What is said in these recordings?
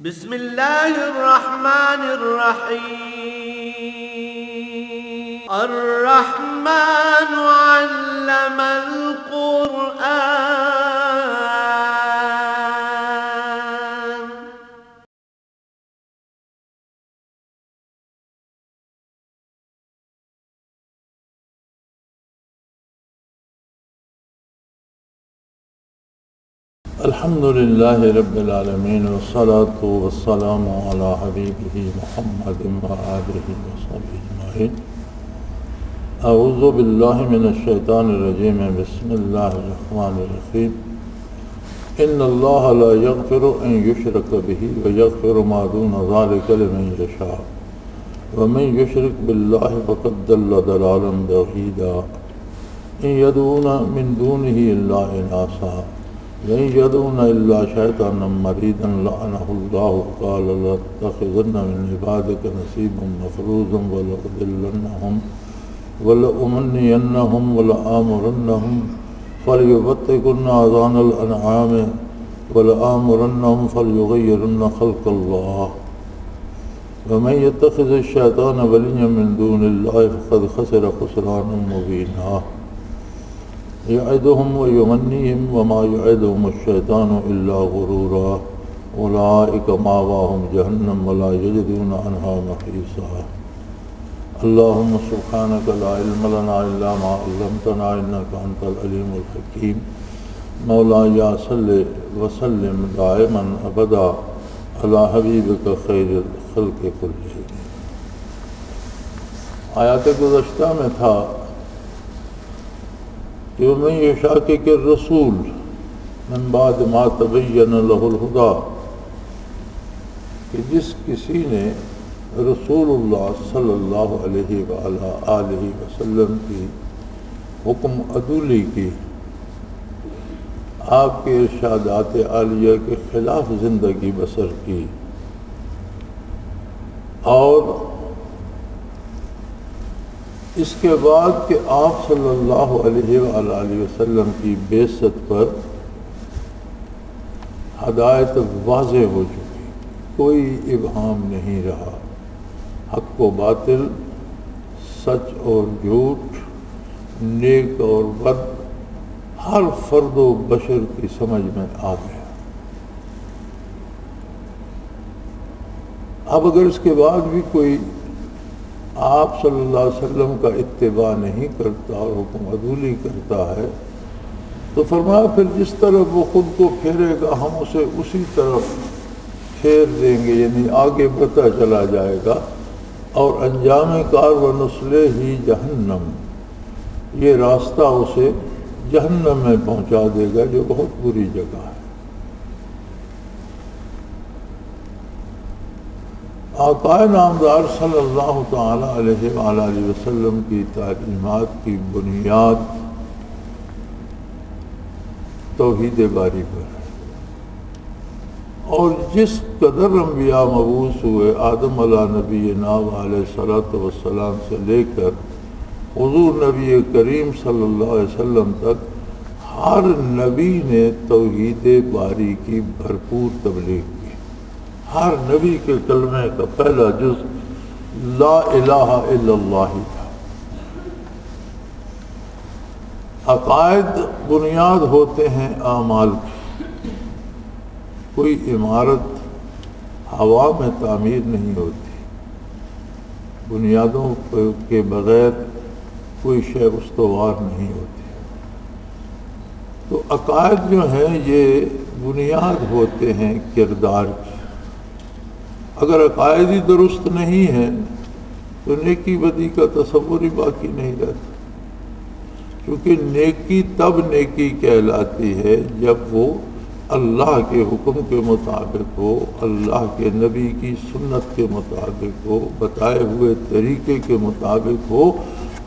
بسم الله الرحمن الرحيم الرحمن علم القرآن الحمد لله رب العالمين والصلاة والسلام على حبيبه محمد وآله وصحبه أجمعين. أعوذ بالله من الشيطان الرجيم. بسم الله الرحمن الرحيم. إن الله لا يغفر أن يشرك به ويغفر ما دون ذلك لمن يشاء ومن يشرك بالله فقد ضل ضلالا بعيدا. إن يدعون من دونه إلا إناثا وإن يدعون إلا شيطانا مريدا لعنه الله قال لأتخذن من عبادك نصيبا مفروضا ولأضلنهم ولأمنينهم ولآمرنهم فليبتكن آذان الأنعام ولآمرنهم فليغيرن خلق الله ومن يتخذ الشيطان وليا من دون الله فقد خسر خسرانا مبينا. يعدهم ويمنيهم وما يعدهم الشيطان إلا غرورا أولئك مأواهم جهنم ولا يجدون عنها محيصا. اللهم سبحانك لا علم لنا إلا ما علمتنا إنك أنت العليم الحكيم. مولاي صل وسلم دائما أبدا على حبيبك خير الخلق كلهم. آیات گزشتہ میں تھا کہ وَمَن يُشَاقِقِ الرَّسُولَ مِن بَعْدِ مَا تَبَيَّنَ لَهُ الْهُدَى، کہ جس کسی نے رسول اللہ صلی اللہ علیہ وآلہ وسلم کی حکم عدولی کی، آپ کے ارشادات عالیہ کے خلاف زندگی بسر کی، اور اس کے بعد کہ آپ صلی اللہ علیہ وآلہ وسلم کی بعثت پر ہدایت واضح ہو چکی، کوئی ابہام نہیں رہا، حق و باطل، سچ اور جھوٹ، نیک اور بد، ہر فرد و بشر کی سمجھ میں آ گیا۔ اب اگر اس کے بعد بھی کوئی آپ صلی اللہ علیہ وسلم کا اتباع نہیں کرتا اور حکم عدولی کرتا ہے تو فرمایا پھر جس طرف وہ خود کو پھیرے گا ہم اسے اسی طرف پھیر دیں گے، یعنی آگے بڑھتا چلا جائے گا، اور انجام کار وَنُصْلِهِ جہنم، یہ راستہ اسے جہنم میں پہنچا دے گا جو بہت بری جگہ ہے۔ آقا نامدار صلی اللہ تعالی علیہ وآلہ وسلم کی تعلیمات کی بنیاد توحید باری پر ہے، اور جس قدر انبیاء مبعوث ہوئے آدم علیہ نبینا علیہ الصلوۃ والسلام سے لے کر حضور نبی کریم صلی اللہ علیہ وسلم تک، ہر نبی نے توحید باری کی بھرپور تبلیغ کی۔ ہر نبی کے کلمے کا پہلا جز لا الہ الا اللہ تھا۔ عقائد بنیاد ہوتے ہیں اعمال کی، کوئی عمارت ہوا میں تعمیر نہیں ہوتی، بنیادوں کے بغیر کوئی شے استوار نہیں ہوتی۔ تو عقائد جو ہیں یہ بنیاد ہوتے ہیں کردار کی۔ اگر عقائد ہی درست نہیں ہے تو نیکی بدی کا تصور ہی باقی نہیں رہتا، کیونکہ نیکی تب نیکی کہلاتی ہے جب وہ اللہ کے حکم کے مطابق ہو، اللہ کے نبی کی سنت کے مطابق ہو، بتائے ہوئے طریقے کے مطابق ہو،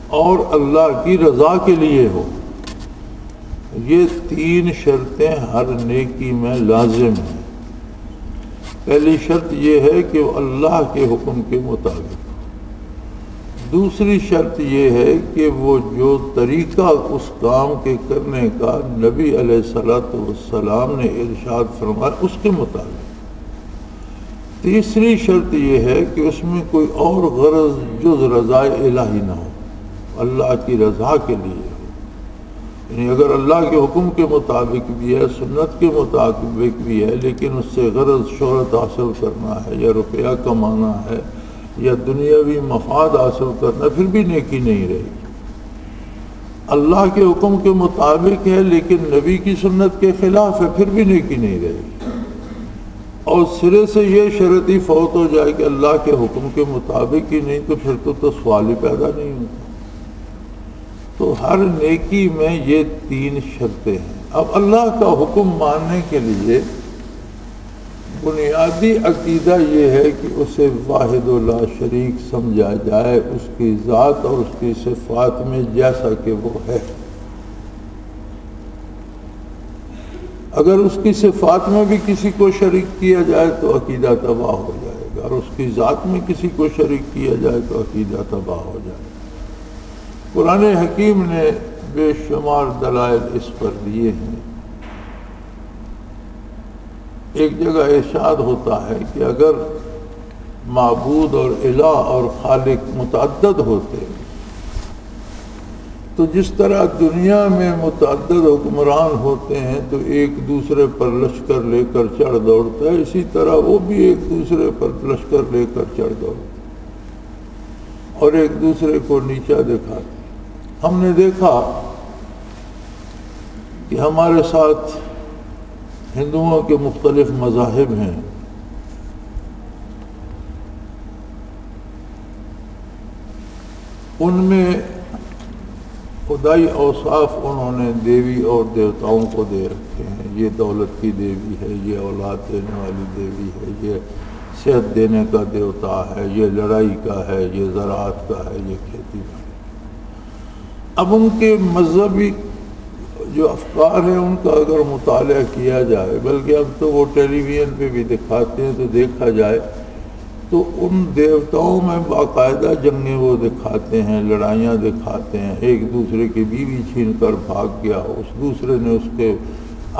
اور اللہ کی رضا کے لیے ہو۔ یہ تین شرطیں ہر نیکی میں لازم ہیں۔ پہلی شرط یہ ہے کہ وہ اللہ کے حکم کے مطابق ہو۔ دوسری شرط یہ ہے کہ وہ جو طریقہ اس کام کے کرنے کا نبی علیہ الصلوۃ والسلام نے ارشاد فرمایا اس کے مطابق۔ تیسری شرط یہ ہے کہ اس میں کوئی اور غرض جز رضا الہی نہ ہو، اللہ کی رضا کے لیے ہو۔ یعنی اگر اللہ کے حکم کے مطابق بھی ہے، سنت کے مطابق بھی ہے، لیکن اس سے غرض شہرت حاصل کرنا ہے یا روپیہ کمانا ہے یا دنیاوی مفاد حاصل کرنا، پھر بھی نیکی نہیں رہے گی۔ اللہ کے حکم کے مطابق ہے لیکن نبی کی سنت کے خلاف ہے، پھر بھی نیکی نہیں رہے گی۔ اور سرے سے یہ شرط ہی فوت ہو جائے کہ اللہ کے حکم کے مطابق ہی نہیں، تو پھر تو سوال ہی پیدا نہیں ہوتا۔ تو ہر نیکی میں یہ تین شرطیں ہیں۔ اب اللہ کا حکم ماننے کے لیے بنیادی عقیدہ یہ ہے کہ اسے واحد و لا شریک سمجھا جائے، اس کی ذات اور اس کی صفات میں جیسا کہ وہ ہے۔ اگر اس کی صفات میں بھی کسی کو شریک کیا جائے تو عقیدہ تباہ ہو جائے گا، اور اس کی ذات میں کسی کو شریک کیا جائے تو عقیدہ تباہ ہو جائے گا۔ قرآن حکیم نے بے شمار دلائل اس پر دیے ہیں۔ ایک جگہ ارشاد ہوتا ہے کہ اگر معبود اور الہ اور خالق متعدد ہوتے تو جس طرح دنیا میں متعدد حکمران ہوتے ہیں تو ایک دوسرے پر لشکر لے کر چڑھ دوڑتا ہے، اسی طرح وہ بھی ایک دوسرے پر لشکر لے کر چڑھ دوڑتے اور ایک دوسرے کو نیچا دکھاتے۔ ہم نے دیکھا کہ ہمارے ساتھ ہندوؤں کے مختلف مذاہب ہیں، ان میں خدائی اوصاف انہوں نے دیوی اور دیوتاؤں کو دے رکھے ہیں۔ یہ دولت کی دیوی ہے، یہ اولاد دینے والی دیوی ہے، یہ صحت دینے کا دیوتا ہے، یہ لڑائی کا ہے، یہ زراعت کا ہے، یہ کھیتی کا ہے۔ اب ان کے مذہبی جو افکار ہیں ان کا اگر مطالعہ کیا جائے، بلکہ اب تو وہ ٹیلی ویژن پہ بھی دکھاتے ہیں، تو دیکھا جائے تو ان دیوتاؤں میں باقاعدہ جنگیں وہ دکھاتے ہیں، لڑائیاں دکھاتے ہیں۔ ایک دوسرے کی بیوی چھین کر بھاگ گیا، اس دوسرے نے اس کے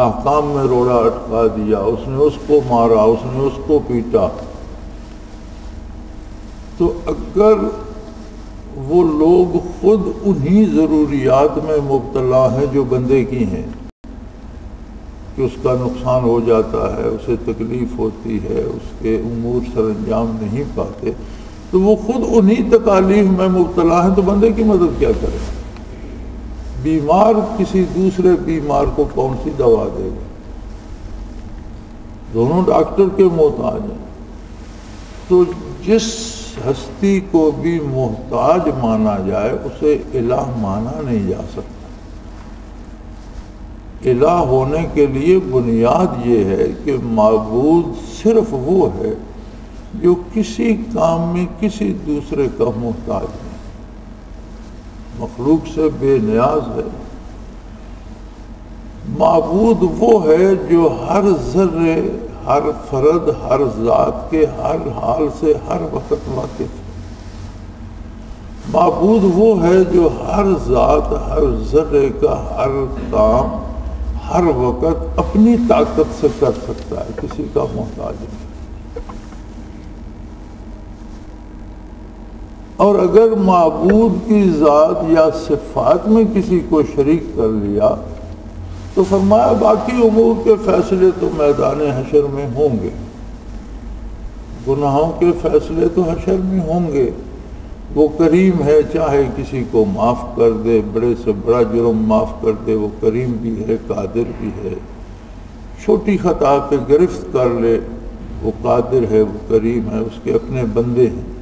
احکام میں روڑا اٹکا دیا، اس نے اس کو مارا، اس نے اس کو پیٹا۔ تو اگر وہ لوگ خود انہی ضروریات میں مبتلا ہیں جو بندے کی ہیں، کہ اس کا نقصان ہو جاتا ہے، اسے تکلیف ہوتی ہے، اس کے امور سر انجام نہیں پاتے، تو وہ خود انہی تکالیف میں مبتلا ہیں، تو بندے کی مدد کیا کرے؟ بیمار کسی دوسرے بیمار کو کون سی دوا دے گا؟ دونوں ڈاکٹر کے محتاج ہیں۔ تو جس ہستی کو بھی محتاج مانا جائے اسے الہ مانا نہیں جا سکتا۔ الہ ہونے کے لیے بنیاد یہ ہے کہ معبود صرف وہ ہے جو کسی کام میں کسی دوسرے کا محتاج نہیں، مخلوق سے بے نیاز ہے۔ معبود وہ ہے جو ہر ذرے، ہر فرد، ہر ذات کے ہر حال سے ہر وقت واقف ہے۔ معبود وہ ہے جو ہر ذات، ہر ذرے کا ہر کام ہر وقت اپنی طاقت سے کر سکتا ہے، کسی کا محتاج نہیں۔ اور اگر معبود کی ذات یا صفات میں کسی کو شریک کر لیا تو فرمایا باقی امور کے فیصلے تو میدان حشر میں ہوں گے، گناہوں کے فیصلے تو حشر میں ہوں گے۔ وہ کریم ہے، چاہے کسی کو معاف کر دے، بڑے سے بڑا جرم معاف کر دے، وہ کریم بھی ہے، قادر بھی ہے۔ چھوٹی خطا پہ گرفت کر لے، وہ قادر ہے، وہ کریم ہے، اس کے اپنے بندے ہیں۔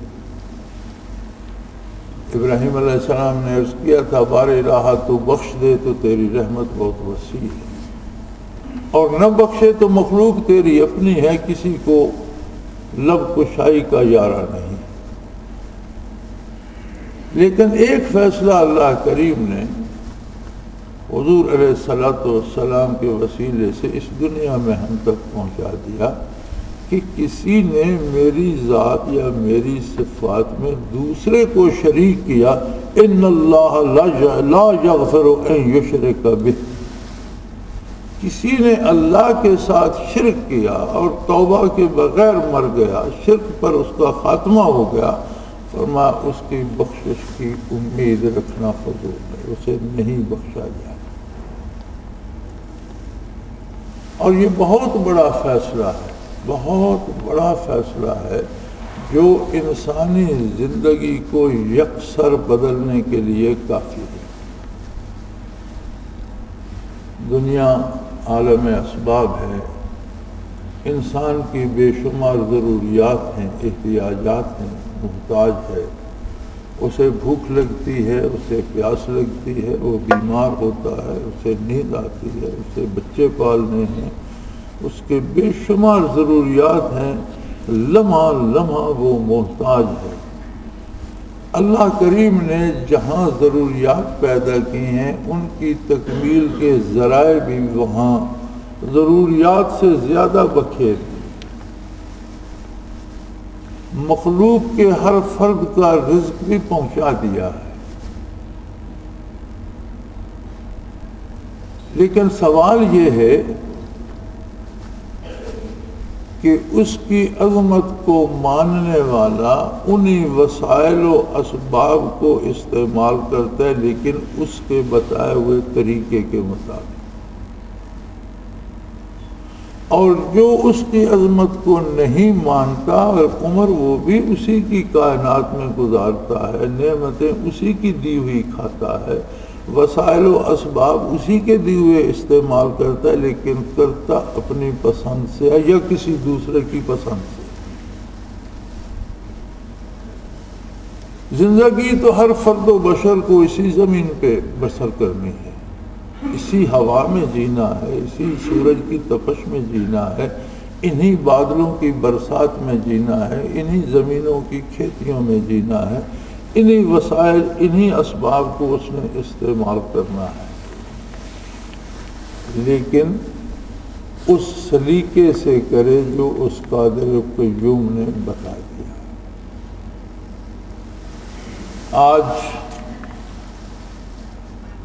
ابراہیم علیہ السلام نے عرض کیا تھا بار الہ تو بخش دے تو تیری رحمت بہت وسیع ہے، اور نہ بخشے تو مخلوق تیری اپنی ہے، کسی کو لب کشائی کا یارہ نہیں۔ لیکن ایک فیصلہ اللہ کریم نے حضور علیہ السلام کے وسیلے سے اس دنیا میں ہم تک پہنچا دیا کہ کسی نے میری ذات یا میری صفات میں دوسرے کو شریک کیا، ان اللہ لا یغفر ان یشرک بہ، کسی نے اللہ کے ساتھ شرک کیا اور توبہ کے بغیر مر گیا، شرک پر اس کا خاتمہ ہو گیا، فرمایا اس کی بخشش کی امید رکھنا فضول ہے، اسے نہیں بخشا جائے۔ اور یہ بہت بڑا فیصلہ ہے، بہت بڑا فیصلہ ہے جو انسانی زندگی کو یکسر بدلنے کے لیے کافی ہے۔ دنیا عالم اسباب ہے، انسان کی بے شمار ضروریات ہیں، احتیاجات ہیں، محتاج ہے، اسے بھوک لگتی ہے، اسے پیاس لگتی ہے، وہ بیمار ہوتا ہے، اسے نیند آتی ہے، اسے بچے پالنے ہیں، اس کے بے شمار ضروریات ہیں، لمحہ لمحہ وہ محتاج ہے۔ اللہ کریم نے جہاں ضروریات پیدا کی ہیں ان کی تکمیل کے ذرائع بھی وہاں ضروریات سے زیادہ بکھیر دی۔ مخلوق کے ہر فرد کا رزق بھی پہنچا دیا ہے، لیکن سوال یہ ہے کہ اس کی عظمت کو ماننے والا انہی وسائل و اسباب کو استعمال کرتا ہے، لیکن اس کے بتائے ہوئے طریقے کے مطابق، اور جو اس کی عظمت کو نہیں مانتا عمر وہ بھی اسی کی کائنات میں گزارتا ہے، نعمتیں اسی کی دی ہوئی کھاتا ہے، وسائل و اسباب اسی کے دیے ہوئے استعمال کرتا ہے، لیکن کرتا اپنی پسند سے یا کسی دوسرے کی پسند سے۔ زندگی تو ہر فرد و بشر کو اسی زمین پہ بسر کرنی ہے، اسی ہوا میں جینا ہے، اسی سورج کی تپش میں جینا ہے، انہی بادلوں کی برسات میں جینا ہے، انہی زمینوں کی کھیتیوں میں جینا ہے، انہی وسائل انہی اسباب کو اس نے استعمال کرنا ہے، لیکن اس سلیقے سے کرے جو اس قادر قیوم نے بتا دیا۔ آج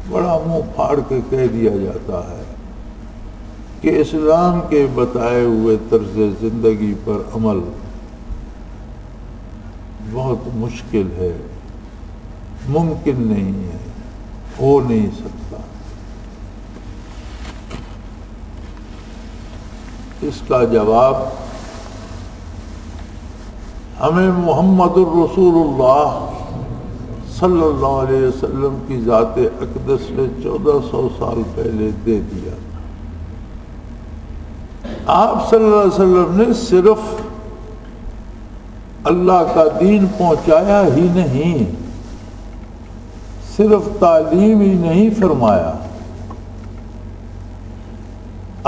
بڑا منہ پھاڑ کے کہہ دیا جاتا ہے کہ اسلام کے بتائے ہوئے طرز زندگی پر عمل بہت مشکل ہے، ممکن نہیں ہے، ہو نہیں سکتا۔ اس کا جواب ہمیں محمد الرسول اللہ صلی اللہ علیہ وسلم کی ذات اقدس نے 1400 سال پہلے دے دیا۔ آپ صلی اللہ علیہ وسلم نے صرف اللہ کا دین پہنچایا ہی نہیں، صرف تعلیم ہی نہیں فرمایا،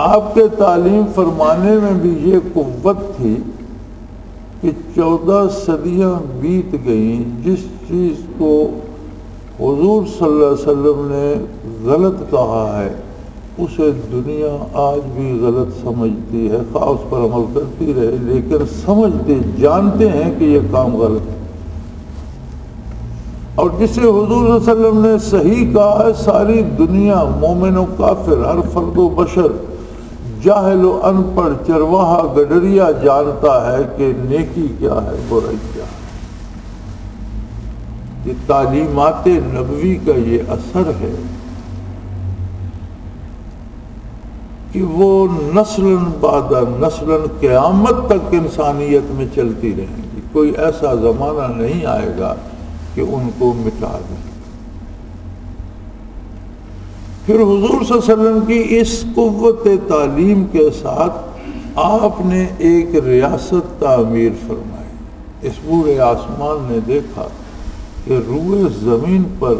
آپ کے تعلیم فرمانے میں بھی یہ قوت تھی کہ 14 صدیاں بیت گئیں، جس چیز کو حضور صلی اللہ علیہ وسلم نے غلط کہا ہے اسے دنیا آج بھی غلط سمجھتی ہے، خواہ اس پر عمل کرتی رہے، لیکن سمجھتے جانتے ہیں کہ یہ کام غلط ہے۔ اور جسے حضور صلی اللہ علیہ وسلم نے صحیح کہا ہے، ساری دنیا مومن و کافر، ہر فرد و بشر، جاہل و ان پڑھ، چرواہا گڈریا جانتا ہے کہ نیکی کیا ہے، برائی کیا ہے۔ یہ تعلیمات نبوی کا یہ اثر ہے کہ وہ نسلاً بعد نسلاً قیامت تک انسانیت میں چلتی رہیں گی، کوئی ایسا زمانہ نہیں آئے گا کہ ان کو مٹا دیں۔ پھر حضور صلی اللہ علیہ وسلم کی اس قوت تعلیم کے ساتھ آپ نے ایک ریاست تعمیر فرمائی۔ اس پورے آسمان نے دیکھا کہ روئے زمین پر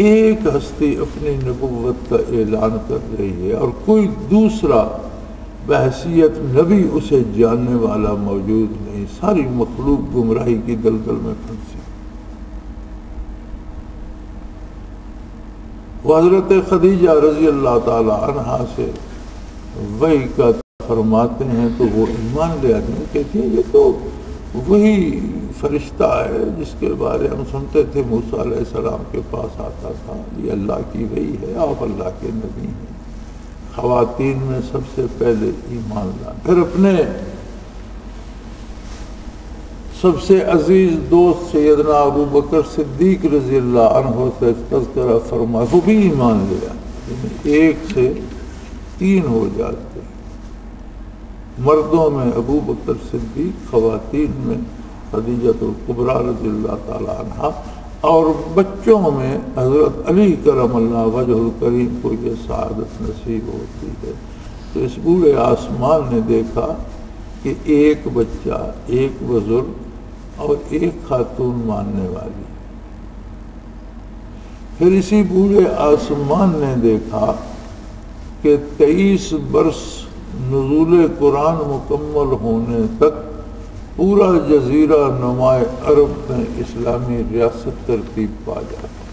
ایک ہستی اپنی نبوت کا اعلان کر رہی ہے اور کوئی دوسرا بحیثیت نبی اسے جاننے والا موجود نہیں، ساری مخلوق گمراہی کی دلدل میں پھنسی۔ وہ حضرت خدیجہ رضی اللہ تعالی عنہا سے وحی کا فرماتے ہیں تو وہ ایمان لے آتے ہیں، کہتے ہیں یہ تو وہی فرشتہ ہے جس کے بارے ہم سنتے تھے موسیٰ علیہ السلام کے پاس آتا تھا، یہ اللہ کی وحی ہے، آپ اللہ کے نبی ہیں۔ خواتین میں سب سے پہلے ایمان لانا، پھر اپنے سب سے عزیز دوست سیدنا ابو بکر صدیق رضی اللہ عنہ سے تذکرہ فرمایا، وہ بھی ایمان لیا، یعنی 1 سے 3 ہو جاتے، مردوں میں ابو بکر صدیق، خواتین میں خدیجہ الکبریٰ رضی اللہ تعالی عنہ، اور بچوں میں حضرت علی کرم اللہ وجہ الکریم کو یہ سعادت نصیب ہوتی ہے۔ تو اس بوڑھے آسمان نے دیکھا کہ 1 بچہ، 1 بزرگ اور 1 خاتون ماننے والی، پھر اسی بوڑھے آسمان نے دیکھا کہ 23 برس نزول قرآن مکمل ہونے تک پورا جزیرہ نمائے عرب میں اسلامی ریاست ترتیب پا جاتا،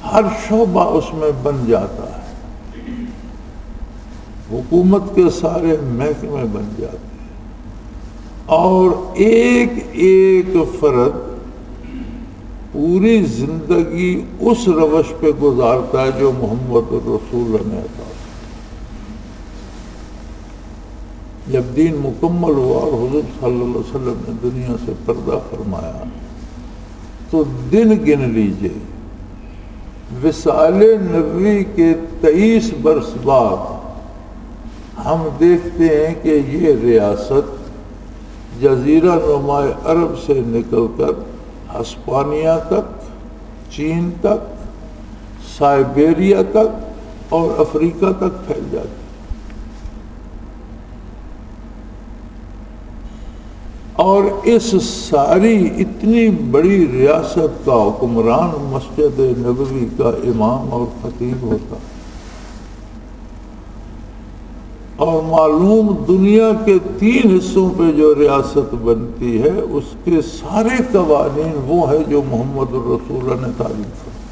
ہر شعبہ اس میں بن جاتا ہے، حکومت کے سارے محکمے بن جاتے ہیں، اور ایک فرد پوری زندگی اس روش پہ گزارتا ہے جو محمد الرسول نے عطا۔ جب دین مکمل ہوا اور حضور صلی اللہ علیہ وسلم نے دنیا سے پردہ فرمایا تو دن گن لیجئے، وصال نبوی کے 23 برس بعد ہم دیکھتے ہیں کہ یہ ریاست جزیرہ نمائے عرب سے نکل کر ہسپانیہ تک، چین تک، سائبیریا تک اور افریقہ تک پھیل جاتی، اور اس ساری اتنی بڑی ریاست کا حکمران مسجد نبوی کا امام اور خطیب ہوتا، اور معلوم دنیا کے 3 حصوں پہ جو ریاست بنتی ہے اس کے سارے قوانین وہ ہے جو محمد الرسول نے تعلیم فرمایا۔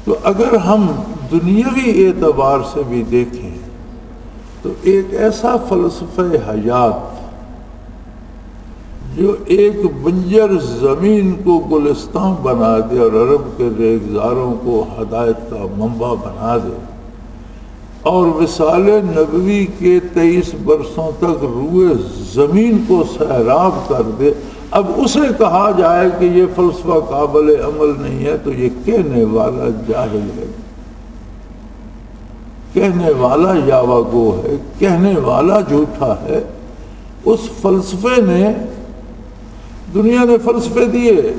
تو اگر ہم دنیاوی اعتبار سے بھی دیکھیں تو ایک ایسا فلسفہ حیات جو ایک بنجر زمین کو گلستان بنا دے اور عرب کے ریگزاروں کو ہدایت کا منبع بنا دے، اور وصال نبوی کے 23 برسوں تک روئے زمین کو سیراب کر دے، اب اسے کہا جائے کہ یہ فلسفہ قابل عمل نہیں ہے تو یہ کہنے والا جاہل ہے، کہنے والا یاوہ گو ہے، کہنے والا جھوٹا ہے۔ اس فلسفے نے، دنیا نے فلسفے دیے،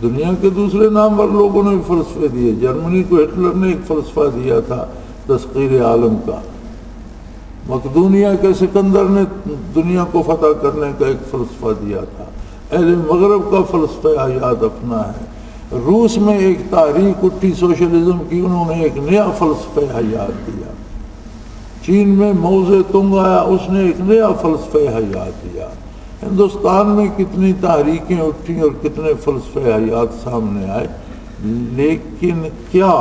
دنیا کے دوسرے نامور لوگوں نے بھی فلسفے دیے، جرمنی کو ہٹلر نے ایک فلسفہ دیا تھا تسخیر عالم کا، مقدونیہ کے سکندر نے دنیا کو فتح کرنے کا ایک فلسفہ دیا تھا، اہل مغرب کا فلسفہ حیات اپنا ہے، روس میں ایک تحریک اٹھی سوشلزم کی، انہوں نے ایک نیا فلسفہ حیات دیا، چین میں ماؤ زے تونگ آیا، اس نے ایک نیا فلسفہ حیات دیا، ہندوستان میں کتنی تحریکیں اٹھیں اور کتنے فلسفہ حیات سامنے آئے، لیکن کیا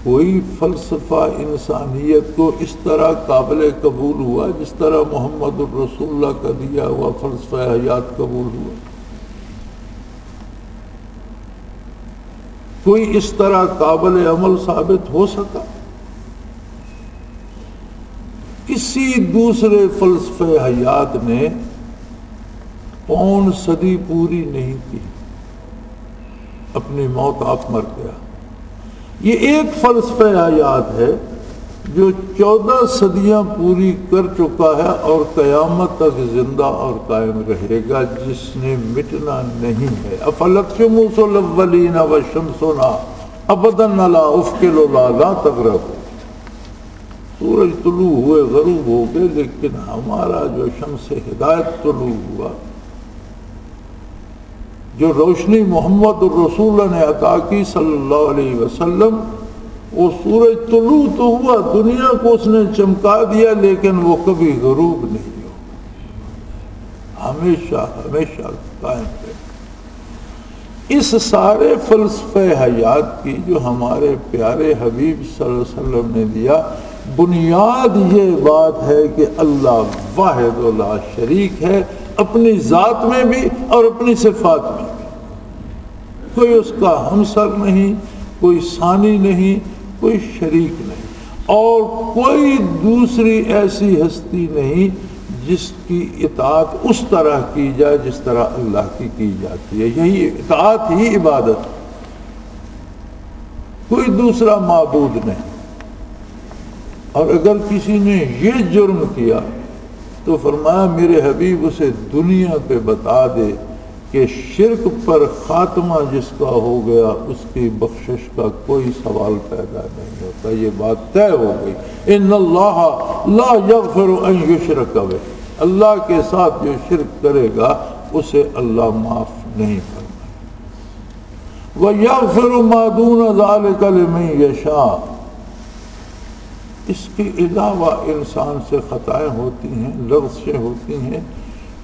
کوئی فلسفہ انسانیت کو اس طرح قابل قبول ہوا جس طرح محمد الرسول اللہ کا دیا ہوا فلسفہ حیات قبول ہوا؟ کوئی اس طرح قابل عمل ثابت ہو سکا؟ کسی دوسرے فلسفہ حیات نے 5 صدی پوری نہیں کی، اپنی موت آپ مر گیا۔ یہ ایک فلسفہ حیات ہے جو 14 صدیاں پوری کر چکا ہے اور قیامت تک زندہ اور قائم رہے گا، جس نے مٹنا نہیں ہے۔ افلک شموس الاولین وشمسنا ابدا لا افکل لا تغرب، سورج طلوع ہوئے غروب ہو گئے، لیکن ہمارا جو شمس ہدایت طلوع ہوا، جو روشنی محمد الرسول نے عطا کی صلی اللہ علیہ وسلم، وہ سورج طلوع تو ہوا، دنیا کو اس نے چمکا دیا، لیکن وہ کبھی غروب نہیں ہوا، ہمیشہ ہمیشہ قائم ہے۔ اس سارے فلسفہ حیات کی جو ہمارے پیارے حبیب صلی اللہ علیہ وسلم نے دیا، بنیاد یہ بات ہے کہ اللہ واحد و لا شریک ہے، اپنی ذات میں بھی اور اپنی صفات میں بھی۔ کوئی اس کا ہمسر نہیں، کوئی ثانی نہیں، کوئی شریک نہیں، اور کوئی دوسری ایسی ہستی نہیں جس کی اطاعت اس طرح کی جائے جس طرح اللہ کی جاتی ہے۔ یہی اطاعت ہی عبادت، کوئی دوسرا معبود نہیں۔ اور اگر کسی نے یہ جرم کیا تو فرمایا میرے حبیب اسے دنیا پہ بتا دے کہ شرک پر خاتمہ جس کا ہو گیا اس کی بخشش کا کوئی سوال پیدا نہیں ہوتا، یہ بات طے ہو گئی۔ ان اللہ لا یغفر ان یشرک بہ، اللہ کے ساتھ جو شرک کرے گا اسے اللہ معاف نہیں فرمائے۔ وَيَغْفِرُ مَا دُونَ ذَلِكَ لِمَن یشاء، اس کے علاوہ انسان سے خطائیں ہوتی ہیں، لغزشیں ہوتی ہیں،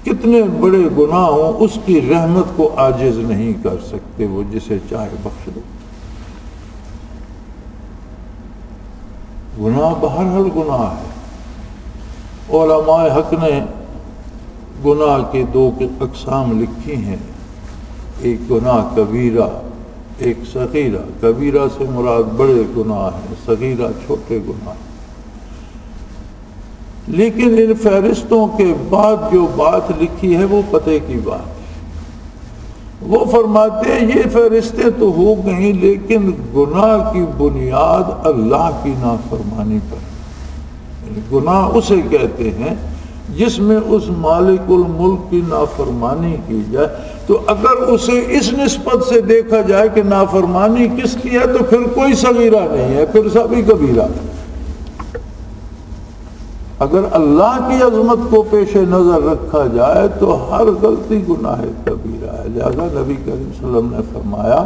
کتنے بڑے گناہ ہوں اس کی رحمت کو عاجز نہیں کر سکتے، وہ جسے چاہے بخش دے۔ گناہ بہرحال گناہ ہے۔ علماء حق نے گناہ کے دو اقسام لکھی ہیں، ایک گناہ کبیرہ، ایک صغیرہ۔ کبیرہ سے مراد بڑے گناہ ہیں، صغیرہ چھوٹے گناہ ہیں۔ لیکن ان فہرستوں کے بعد جو بات لکھی ہے وہ پتے کی بات ہے۔ وہ فرماتے ہیں یہ فہرستیں تو ہو گئیں لیکن گناہ کی بنیاد اللہ کی نافرمانی پر، یعنی گناہ اسے کہتے ہیں جس میں اس مالک الملک کی نافرمانی کی جائے۔ تو اگر اسے اس نسبت سے دیکھا جائے کہ نافرمانی کس کی ہے تو پھر کوئی صغیرہ نہیں ہے، پھر سبھی کبیرہ ہے۔ اگر اللہ کی عظمت کو پیش نظر رکھا جائے تو ہر غلطی گناہ کبیرہ ہے۔ لہذا نبی کریم صلی اللہ علیہ وسلم نے فرمایا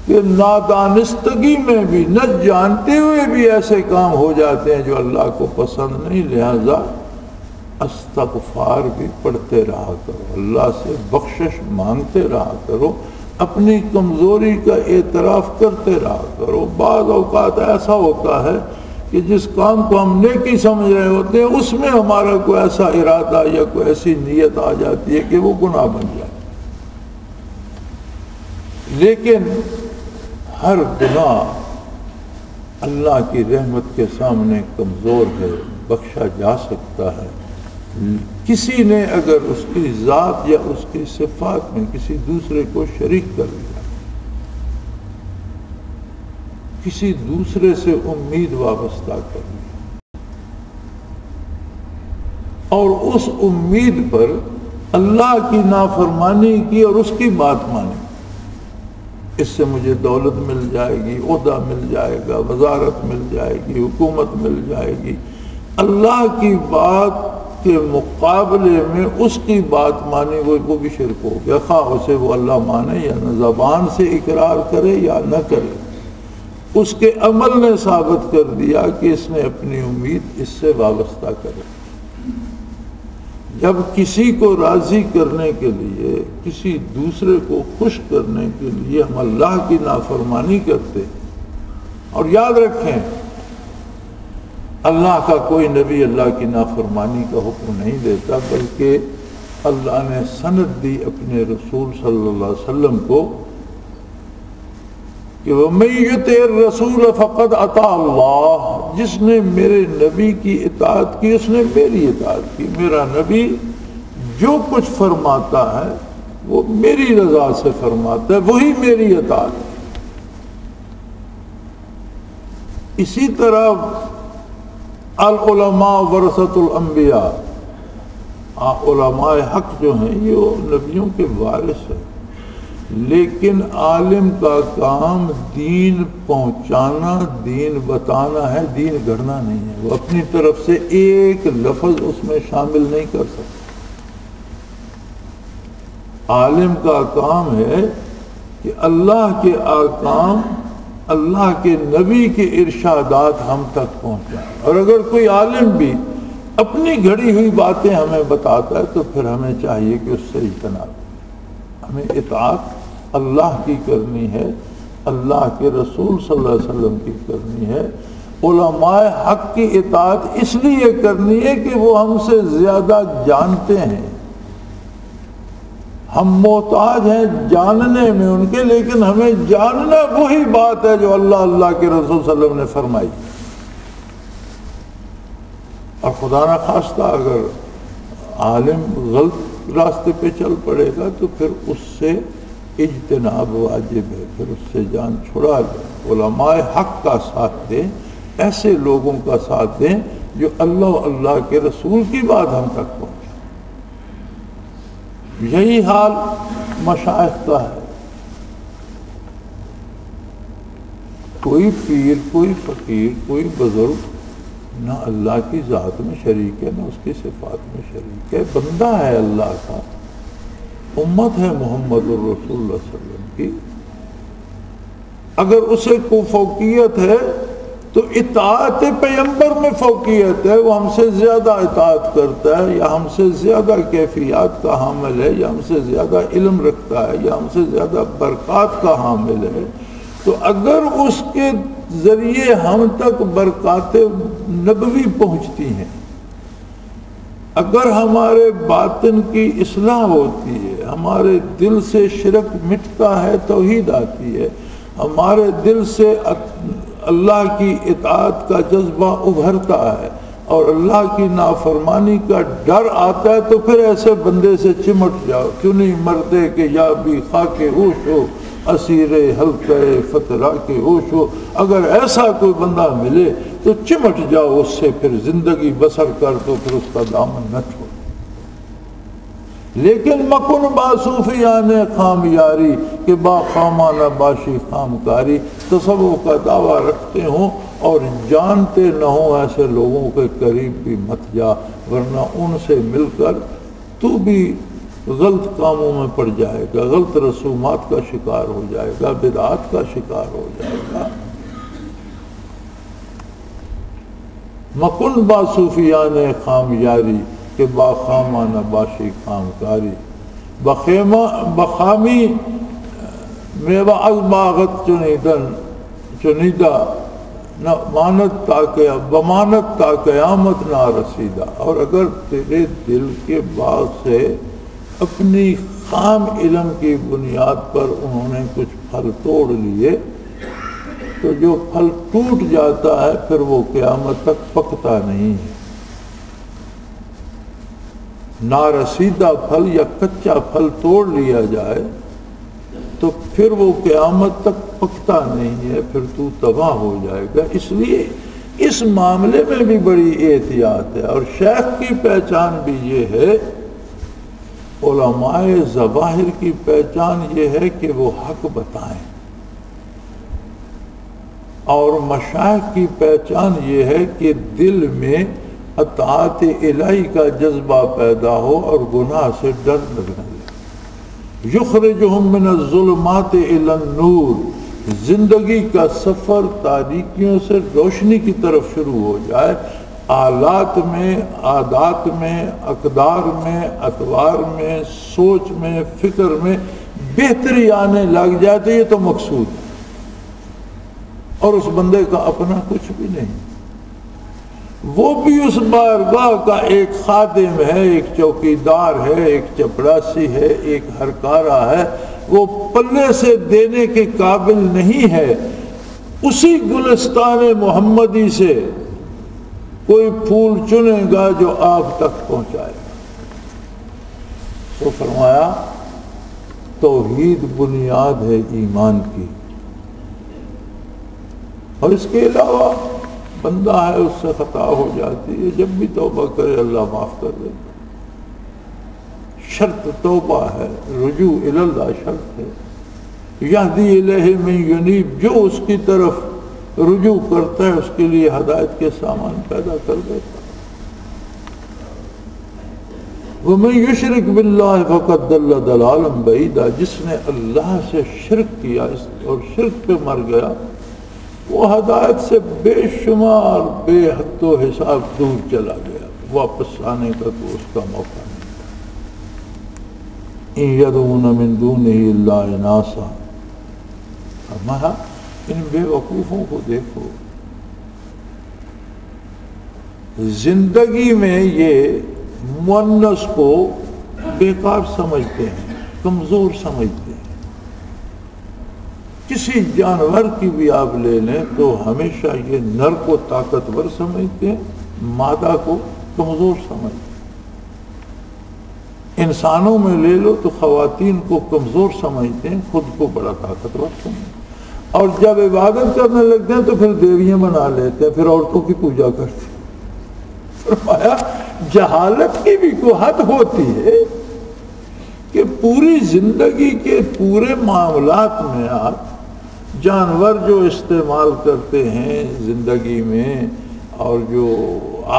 کہ نادانستگی میں بھی، نہ جانتے ہوئے بھی ایسے کام ہو جاتے ہیں جو اللہ کو پسند نہیں، لہذا استغفار بھی پڑھتے رہا کرو، اللہ سے بخشش مانگتے رہا کرو، اپنی کمزوری کا اعتراف کرتے رہا کرو۔ بعض اوقات ایسا ہوتا ہے کہ جس کام کو ہم نیکی سمجھ رہے ہوتے ہیں اس میں ہمارا کوئی ایسا ارادہ یا کوئی ایسی نیت آ جاتی ہے کہ وہ گناہ بن جائے، لیکن ہر گناہ اللہ کی رحمت کے سامنے کمزور ہے، بخشا جا سکتا ہے۔ کسی نے اگر اس کی ذات یا اس کی صفات میں کسی دوسرے کو شریک کر لیا، کسی دوسرے سے امید وابستہ کر لی اور اس امید پر اللہ کی نافرمانی کی اور اس کی بات مانی، اس سے مجھے دولت مل جائے گی، عہدہ مل جائے گا، وزارت مل جائے گی، حکومت مل جائے گی، اللہ کی بات کے مقابلے میں اس کی بات مانی، وہ بھی شرک ہو گیا، خواہ اسے وہ اللہ مانے یا نہ زبان سے اقرار کرے یا نہ کرے۔ اس کے عمل نے ثابت کر دیا کہ اس نے اپنی امید اس سے وابستہ کرے۔ جب کسی کو راضی کرنے کے لیے، کسی دوسرے کو خوش کرنے کے لیے ہم اللہ کی نافرمانی کرتے، اور یاد رکھیں اللہ کا کوئی نبی اللہ کی نافرمانی کا حکم نہیں دیتا، بلکہ اللہ نے سند دی اپنے رسول صلی اللہ علیہ وسلم کو کہ وَمَن يُطِعِ الرَّسُولَ فَقَدْ أَطَاعَ اللَّهَ، جس نے میرے نبی کی اطاعت کی اس نے میری اطاعت کی۔ میرا نبی جو کچھ فرماتا ہے وہ میری رضا سے فرماتا ہے، وہی میری اطاعت ہے۔ اسی طرح العلماء ورثۃ الانبیاء، علماء حق جو ہیں یہ نبیوں کے وارث ہیں، لیکن عالم کا کام دین پہنچانا، دین بتانا ہے، دین گھڑنا نہیں ہے۔ وہ اپنی طرف سے ایک لفظ اس میں شامل نہیں کر سکتا۔ عالم کا کام ہے کہ اللہ کے احکام، اللہ کے نبی کے ارشادات ہم تک پہنچائیں، اور اگر کوئی عالم بھی اپنی گھڑی ہوئی باتیں ہمیں بتاتا ہے تو پھر ہمیں چاہیے کہ اس سے اجتناب کریں۔ ہمیں اطاعت اللہ کی کرنی ہے، اللہ کے رسول صلی اللہ علیہ وسلم کی کرنی ہے۔ علماء حق کی اطاعت اس لیے کرنی ہے کہ وہ ہم سے زیادہ جانتے ہیں، ہم محتاج ہیں جاننے میں ان کے، لیکن ہمیں جاننا وہی بات ہے جو اللہ اللہ کے رسول صلی اللہ علیہ وسلم نے فرمائی. اور خدا نہ خواستہ اگر عالم غلط راستے پہ چل پڑے گا تو پھر اس سے اجتناب واجب ہے، پھر اس سے جان چھڑا لے. علماء حق کا ساتھ دیں، ایسے لوگوں کا ساتھ دیں جو اللہ اللہ کے رسول کی بات ہم تک پہنچے. یہی حال مشائخ کا ہے. کوئی پیر، کوئی فقیر، کوئی بزرگ نہ اللہ کی ذات میں شریک ہے، نہ اس کی صفات میں شریک ہے. بندہ ہے اللہ کا، امت ہے محمد الرسول اللہ صلی اللہ علیہ وسلم کی. اگر اسے کوئی فوقیت ہے تو اطاعت پیغمبر میں فوقیت ہے، وہ ہم سے زیادہ اطاعت کرتا ہے، یا ہم سے زیادہ کیفیات کا حامل ہے، یا ہم سے زیادہ علم رکھتا ہے، یا ہم سے زیادہ برکات کا حامل ہے. تو اگر اس کے ذریعے ہم تک برکات نبوی پہنچتی ہیں، اگر ہمارے باطن کی اصلاح ہوتی ہے، ہمارے دل سے شرک مٹتا ہے، توحید آتی ہے، ہمارے دل سے اللہ کی اطاعت کا جذبہ ابھرتا ہے اور اللہ کی نافرمانی کا ڈر آتا ہے، تو پھر ایسے بندے سے چمٹ جاؤ. کیوں نہیں مرتے کہ یا بھی خاک ہوش ہو، اسیر حلقہ فترہ کے ہوش ہو. اگر ایسا کوئی بندہ ملے تو چمٹ جاؤ اس سے، پھر زندگی بسر کر دو، پھر اس کا دامن نہ چھوڑ. لیکن مکن باصوفیان خام یاری کہ با خامانہ باشی خام کاری. تصوف کا دعویٰ رکھتے ہوں اور جانتے نہ ہوں، ایسے لوگوں کے قریب بھی مت جا، ورنہ ان سے مل کر تو بھی غلط کاموں میں پڑ جائے گا، غلط رسومات کا شکار ہو جائے گا، بدعات کا شکار ہو جائے گا. مکن باصوفیان خام یاری کہ با خامانہ باشی خام کاری. بخامی میوہ از باغت چنیدہ نہ مانت تا بمانت تا قیامت نہ رسیدہ. اور اگر تیرے دل کے باغ سے اپنی خام علم کی بنیاد پر انہوں نے کچھ پھل توڑ لیے تو جو پھل ٹوٹ جاتا ہے پھر وہ قیامت تک پکتا نہیں ہے. نارسیدہ پھل یا کچا پھل توڑ لیا جائے تو پھر وہ قیامت تک پکتا نہیں ہے، پھر تو تباہ ہو جائے گا. اس لیے اس معاملے میں بھی بڑی احتیاط ہے. اور شیخ کی پہچان بھی یہ ہے، علماء ظواہر کی پہچان یہ ہے کہ وہ حق بتائیں، اور مشائخ کی پہچان یہ ہے کہ دل میں اطاعت الہی کا جذبہ پیدا ہو اور گناہ سے ڈر لگنے لگے. یخرجہم من الظلمات الی النور. زندگی کا سفر تاریکیوں سے روشنی کی طرف شروع ہو جائے. آلات میں، عادات میں، اقدار میں، اطوار میں، سوچ میں، فکر میں بہتری آنے لگ جائے تو یہ تو مقصود ہے. اور اس بندے کا اپنا کچھ بھی نہیں، وہ بھی اس بارگاہ کا ایک خادم ہے، ایک چوکیدار ہے، ایک چپڑاسی ہے، ایک ہرکارہ ہے. وہ پلے سے دینے کے قابل نہیں ہے. اسی گلستان محمدی سے کوئی پھول چنے گا جو آگ تک پہنچائے گا. تو فرمایا توحید بنیاد ہے ایمان کی، اور اس کے علاوہ بندہ ہے اس سے خطا ہو جاتی ہے، جب بھی توبہ کرے اللہ معاف کر دے. شرط توبہ ہے، رجوع الی اللہ شرط ہے. یہدی الیہ من ینیب، جو اس کی طرف رجوع کرتا ہے اس کے لیے ہدایت کے سامان پیدا کر دیتا. وَمَن يُشْرِكْ بِاللَّهِ فَقَدْ ضَلَّ ضَلَالًا بَعِيدًا. جس نے اللہ سے شرک کیا اور شرک پہ مر گیا وہ ہدایت سے بے شمار بے حد و حساب دور چلا گیا، واپس آنے کا تو اس کا موقع نہیں. إِن يَدْعُونَ مِن دُونِهِ إِلَّا إِنَاثًا. ہمارا ان بے وقوفوں کو دیکھو، زندگی میں یہ مؤنث کو بیکار سمجھتے ہیں. کمزور سمجھتے ہیں. کسی جانور کی بھی آپ لے لیں تو ہمیشہ یہ نر کو طاقتور سمجھتے ہیں, مادہ کو کمزور سمجھتے ہیں. انسانوں میں لے لو تو خواتین کو کمزور سمجھتے ہیں, خود کو بڑا طاقتور سمجھتے ہیں. اور جب عبادت کرنے لگتے ہیں تو پھر دیویاں بنا لیتے ہیں, پھر عورتوں کی پوجا کرتے ہیں. فرمایا جہالت کی بھی کوئی حد ہوتی ہے کہ پوری زندگی کے پورے معاملات میں آپ جانور جو استعمال کرتے ہیں زندگی میں, اور جو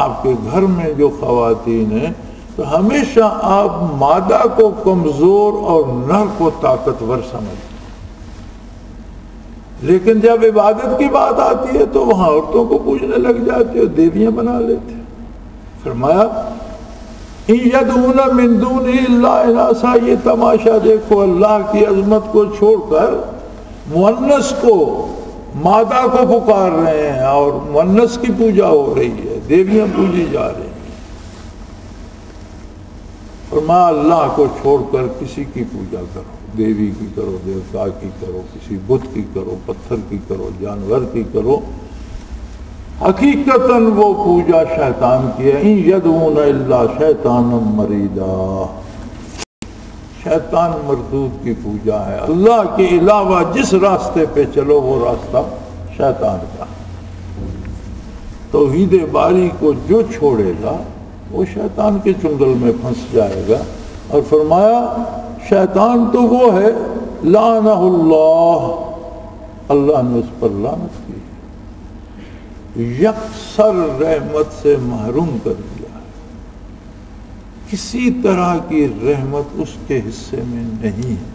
آپ کے گھر میں جو خواتین ہیں, تو ہمیشہ آپ مادہ کو کمزور اور نر کو طاقتور سمجھتے ہیں. لیکن جب عبادت کی بات آتی ہے تو وہاں عورتوں کو پوجنے لگ جاتے اور دیویاں بنا لیتے. فرمایا ان یدعون من دونہ الا اناثا, یہ تماشا دیکھو, اللہ کی عظمت کو چھوڑ کر مؤنث کو, مادہ کو پکار رہے ہیں اور مؤنث کی پوجا ہو رہی ہے, دیویاں پوجی جا رہی ہیں. فرمایا اللہ کو چھوڑ کر کسی کی پوجا کرو, دیوی کی کرو, دیوتا کی کرو, کسی بت کی کرو, پتھر کی کرو, جانور کی کرو, حقیقتاً وہ پوجا شیطان کی ہے. ان یدعون الا شیطانا مریدا, شیطان مردود کی پوجا ہے. اللہ کے علاوہ جس راستے پہ چلو وہ راستہ شیطان کا. توحید باری کو جو چھوڑے گا وہ شیطان کے چنگل میں پھنس جائے گا. اور فرمایا شیطان تو وہ ہے لعنہ اللہ, اللہ نے اس پر لعنت کی, یکسر رحمت سے محروم کر دیا ہے. کسی طرح کی رحمت اس کے حصے میں نہیں ہے.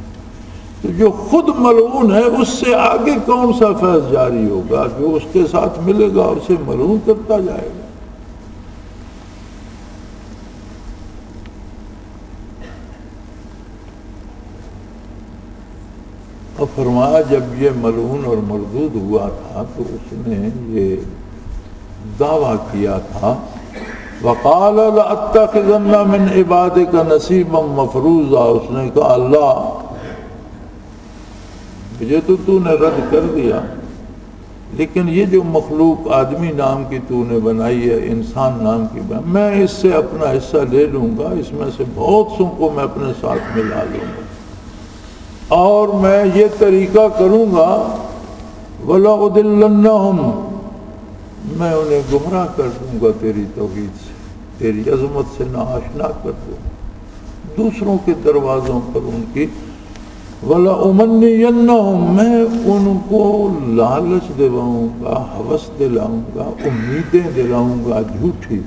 تو جو خود ملعون ہے اس سے آگے کون سا فیض جاری ہوگا؟ جو اس کے ساتھ ملے گا اسے ملعون کرتا جائے گا. اور فرمایا جب یہ ملعون اور مردود ہوا تھا تو اس نے یہ دعویٰ کیا تھا وَقَالَ لَأَتَّخِذَنَّ مِنْ عِبَادِكَ نَصِيبًا مَفْرُوضًا, اس نے کہا اللہ مجھے تو نے رد کر دیا, لیکن یہ جو مخلوق آدمی نام کی تو نے بنائی ہے, انسان نام کی بنائی, میں اس سے اپنا حصہ لے لوں گا, اس میں سے بہت سو کو میں اپنے ساتھ ملا لوں گا, اور میں یہ طریقہ کروں گا وَلَأُضِلَّنَّهُمْ, میں انہیں گمراہ کر دوں گا تیری توحید سے, تیری عظمت سے ناآشنا کر دوں گا, دوسروں کے دروازوں پر ان کی وَلَأُمَنِّيَنَّهُمْ, میں ان کو لالچ دلاؤں گا, ہوس دلاؤں گا, امیدیں دلاؤں گا جھوٹی.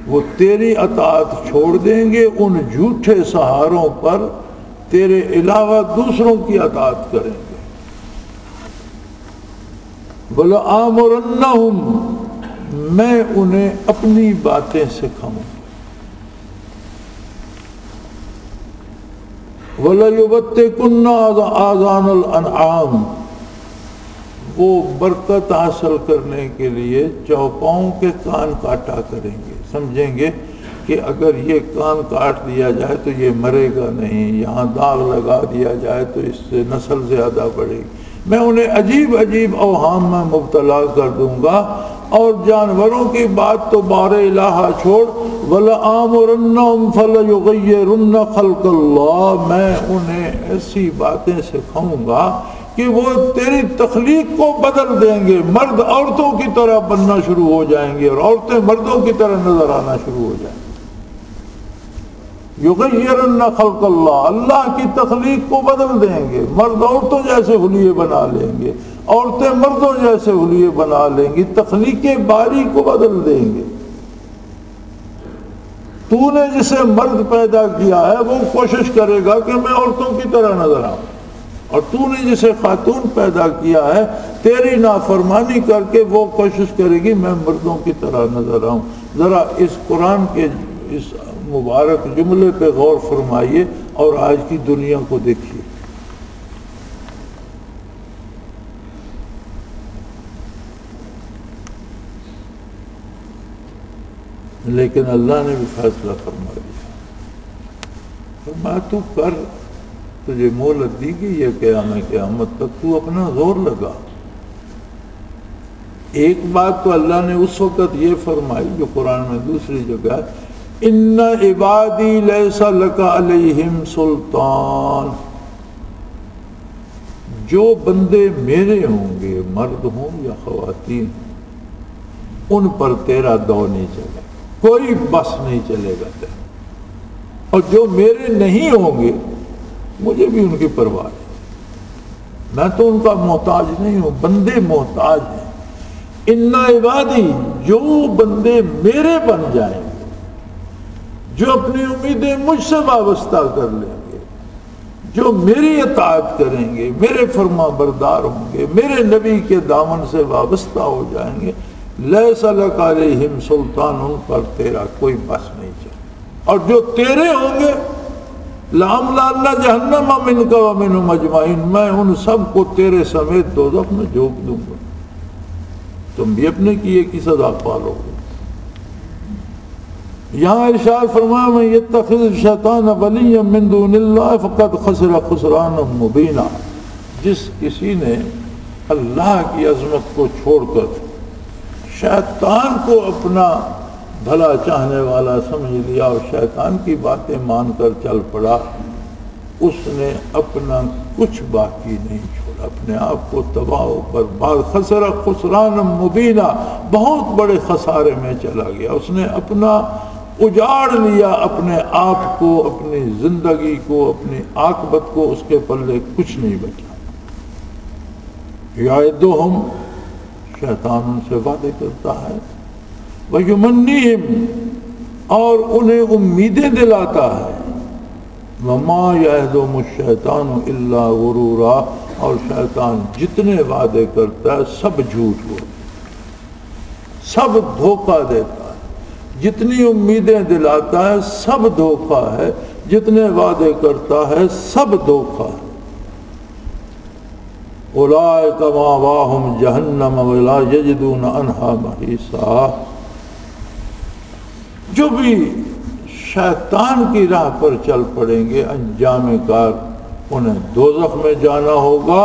وہ تیری اطاعت چھوڑ دیں گے, ان جھوٹے سہاروں پر تیرے علاوہ دوسروں کی اطاعت کریں گے. وَلَآمُرَنَّهُمْ, میں انہیں اپنی باتیں سکھاؤں گا. وَلَيُبَتِّكُنَّ آذَانَ الْأَنْعَامِ, وہ برکت حاصل کرنے کے لیے چوپاؤں کے کان کاٹا کریں گے. سمجھیں گے کہ اگر یہ کان کاٹ دیا جائے تو یہ مرے گا نہیں, یہاں داغ لگا دیا جائے تو اس سے نسل زیادہ بڑھے گی. میں انہیں عجیب عجیب اوہام میں مبتلا کر دوں گا. اور جانوروں کی بات تو بار الہ چھوڑ, وَلَآمُرَنَّهُمْ فَلَيُغَيِّرُنَّ خَلْقَ اللَّهِ, میں انہیں ایسی باتیں سکھاؤں گا کہ وہ تیری تخلیق کو بدل دیں گے. مرد عورتوں کی طرح بننا شروع ہو جائیں گے اور عورتیں مردوں کی طرح نظر آنا شروع ہو جائیں گے. یغیرن خلق اللہ, اللہ کی تخلیق کو بدل دیں گے. مرد عورتوں جیسے حلیے بنا لیں گے, عورتیں مردوں جیسے حلیے بنا لیں گی, تخلیق باری کو بدل دیں گے. تو نے جسے مرد پیدا کیا ہے وہ کوشش کرے گا کہ میں عورتوں کی طرح نظر آؤں, اور تو نے جسے خاتون پیدا کیا ہے تیری نافرمانی کر کے وہ کوشش کرے گی میں مردوں کی طرح نظر آؤں. ذرا اس قرآن کے اس مبارک جملے پہ غور فرمائیے اور آج کی دنیا کو دیکھیے. لیکن اللہ نے بھی فیصلہ فرما دیا, فرمایا تو کر, تجھے مہلت دی گئی ہے قیامت تک، تو اپنا زور لگا۔ ایک بات تو اللہ نے اس وقت یہ فرمائی جو قرآن میں دوسری جگہ، ان عبادی لیس لک علیہم سلطان، جو بندے میرے ہوں گے، مرد ہوں یا خواتین، ان پر تیرا دو نہیں چلے، کوئی بس نہیں چلے گا تیرا، اور جو میرے نہیں ہوں گے مجھے بھی ان کی پرواہ نہیں، میں تو ان کا محتاج نہیں ہوں، بندے محتاج ہیں۔ ان عبادی، جو بندے میرے بن جائیں گے، جو اپنی امیدیں مجھ سے وابستہ کر لیں گے، جو میری اطاعت کریں گے، میرے فرما بردار ہوں گے، میرے نبی کے دامن سے وابستہ ہو جائیں گے، لیس لک علیہم سلطان، ان پر تیرا کوئی بس نہیں چلے، اور جو تیرے ہوں گے لَأَمْلَأَنَّ جَهَنَّمَ مِنْكَ وَمِنْهُمْ أَجْمَعِينَ، میں ان سب کو تیرے سمیت دوزخ میں جھونک دوں گا، تم بھی اپنے کیے کی سزا پالو گے۔ یہاں ارشاد فرمایا من یتخذ الشیطان ولیا من دون اللہ فقد خسر خسرانا مبینا، جس کسی نے اللہ کی عظمت کو چھوڑ کر شیطان کو اپنا بھلا چاہنے والا سمجھ لیا اور شیطان کی باتیں مان کر چل پڑا، اس نے اپنا کچھ باقی نہیں چھوڑا، اپنے آپ کو تباہ و برباد، خسر خسران مبینہ، بہت بڑے خسارے میں چلا گیا، اس نے اپنا اجاڑ لیا اپنے آپ کو، اپنی زندگی کو، اپنی عاقبت کو، اس کے پلے کچھ نہیں بچا۔ یعدہم، شیطان ان سے وعدے کرتا ہے، وَيُمَنِّهِمْ، اور انہیں امیدیں دلاتا ہے، وَمَا يَعِدُهُمُ الشَّيْطَانُ إِلَّا غُرُورًا، اور شیطان جتنے وعدے کرتا ہے سب جھوٹ ہوتے، سب دھوکہ دیتا ہے، جتنی امیدیں دلاتا ہے سب دھوکہ ہے، جتنے وعدے کرتا ہے سب دھوکہ ہے۔ أُولَٰئِكَ مَأْوَاهُمْ جَهَنَّمُ وَلَا يَجِدُونَ عَنْهَا مَحِيصًا، جو بھی شیطان کی راہ پر چل پڑیں گے انجام کار انہیں دوزخ میں جانا ہوگا،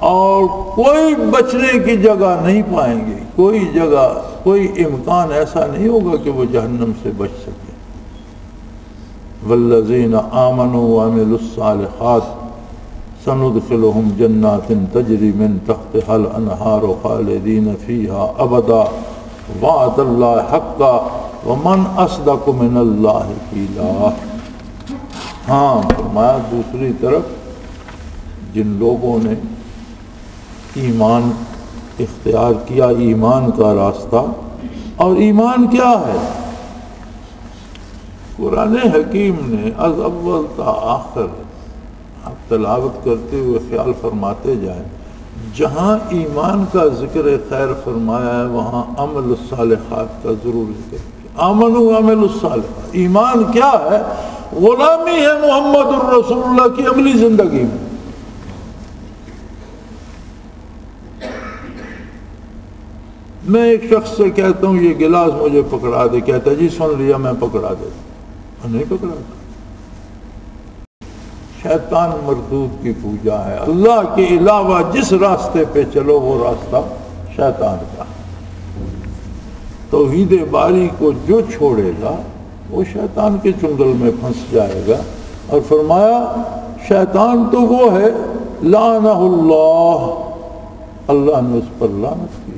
اور کوئی بچنے کی جگہ نہیں پائیں گے، کوئی جگہ، کوئی امکان ایسا نہیں ہوگا کہ وہ جہنم سے بچ سکے۔ والذین آمنوا وعملوا الصالحات سندخلهم جنات تجری من تحتها الانہار خالدین فیہا ابدا وعد اللہ حقا ومن اصدق من اللہ قیلا۔ ہاں فرمایا دوسری طرف جن لوگوں نے ایمان اختیار کیا، ایمان کا راستہ، اور ایمان کیا ہے؟ قرآن حکیم نے از اول تا آخر آپ تلاوت کرتے ہوئے خیال فرماتے جائیں، جہاں ایمان کا ذکر خیر فرمایا ہے وہاں عمل الصالحات کا ضرور ذکر کیا۔ آمنوا وعملوا الصالحات، ایمان کیا ہے؟ غلامی ہے محمد الرسول اللہ کی عملی زندگی میں۔ میں ایک شخص سے کہتا ہوں یہ گلاس مجھے پکڑا دے، کہتا ہے جی سن لیا میں پکڑا دیتا، نہیں پکڑاتا۔ شیطان مردود کی پوجا ہے، اللہ کے علاوہ جس راستے پہ چلو وہ راستہ شیطان کا۔ توحید باری کو جو چھوڑے گا وہ شیطان کے چنگل میں پھنس جائے گا، اور فرمایا شیطان تو وہ ہے لعنہ اللہ، اللہ نے اس پر لعنت کی،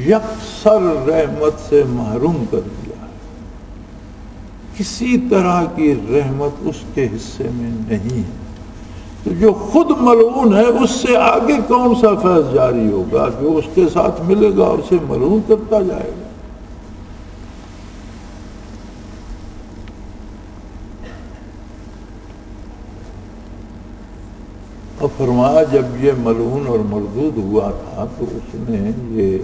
یکسر رحمت سے محروم کر دیا ہے، کسی طرح کی رحمت اس کے حصے میں نہیں ہے۔ تو جو خود ملعون ہے اس سے آگے کون سا فیض جاری ہوگا؟ جو اس کے ساتھ ملے گا اسے ملعون کرتا جائے گا۔ اور فرمایا جب یہ ملعون اور مردود ہوا تھا تو اس نے یہ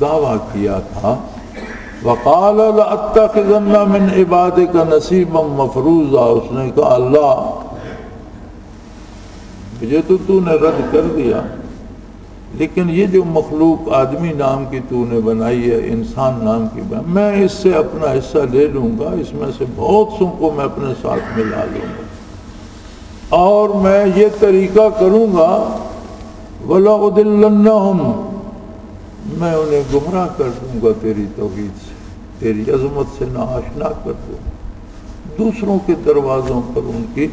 دعویٰ کیا تھا، وقال لأتخذن من عبادك نصیبا مفروضا، اس نے کہا اللہ مجھے تو نے رد کر دیا، لیکن یہ جو مخلوق آدمی نام کی تو نے بنائی ہے، انسان نام کی میں اس سے اپنا حصہ لے لوں گا، اس میں سے بہت سو کو میں اپنے ساتھ ملا لوں گا۔ اور میں یہ طریقہ کروں گا وَلَأُضِلَّنَّهُمْ، میں انہیں گمراہ کر دوں گا تیری توحید سے، تیری عظمت سے ناآشنا کر دوں گا، دوسروں کے دروازوں پر ان کی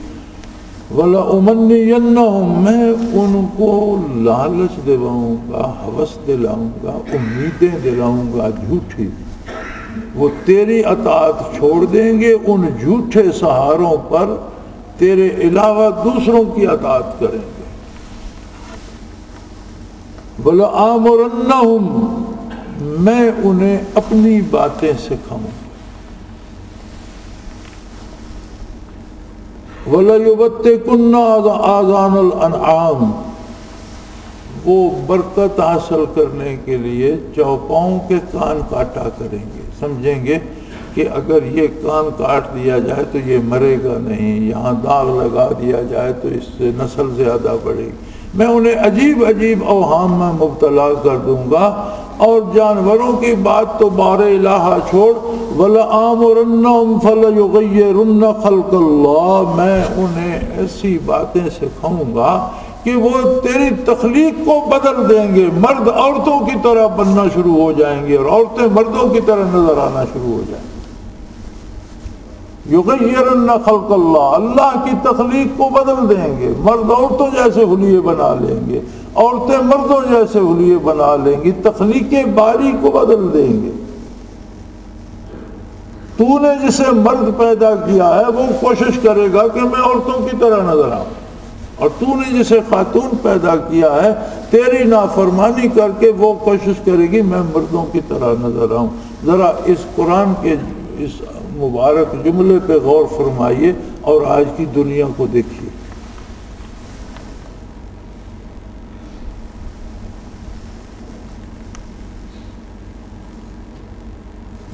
وَلَأُمَنِّيَنَّهُمْ، میں ان کو لالچ دلاؤں گا، ہوس دلاؤں گا، امیدیں دلاؤں گا جھوٹی، وہ تیری اطاعت چھوڑ دیں گے، ان جھوٹے سہاروں پر تیرے علاوہ دوسروں کی اطاعت کریں گے۔ وَلَآمُرَنَّهُمْ، میں انہیں اپنی باتیں سکھاؤں گا۔ وَلَيُبَتِّكُنَّ آذَانَ الْأَنْعَامِ، وہ برکت حاصل کرنے کے لیے چوپاؤں کے کان کاٹا کریں گے، سمجھیں گے کہ اگر یہ کان کاٹ دیا جائے تو یہ مرے گا نہیں، یہاں داغ لگا دیا جائے تو اس سے نسل زیادہ بڑھے گی۔ میں انہیں عجیب عجیب اوہام میں مبتلا کر دوں گا، اور جانوروں کی بات تو بار الہ چھوڑ، وَلَآمُرَنَّهُمْ فَلَيُغَيِّرُنَّ خَلْقَ اللَّهِ، میں انہیں ایسی باتیں سکھاؤں گا کہ وہ تیری تخلیق کو بدل دیں گے، مرد عورتوں کی طرح بننا شروع ہو جائیں گے اور عورتیں مردوں کی طرح نظر آنا شروع ہو جائیں گے۔ یغیرن خلق اللہ، اللہ کی تخلیق کو بدل دیں گے، مرد عورتوں جیسے حلیے بنا لیں گے، عورتیں مردوں جیسے حلیے بنا لیں گی، تخلیق باری کو بدل دیں گے۔ تو نے جسے مرد پیدا کیا ہے وہ کوشش کرے گا کہ میں عورتوں کی طرح نظر آؤں، اور تو نے جسے خاتون پیدا کیا ہے تیری نافرمانی کر کے وہ کوشش کرے گی میں مردوں کی طرح نظر آؤں۔ ذرا اس قرآن کے اس مبارک جملے پہ غور فرمائیے اور آج کی دنیا کو دیکھیے۔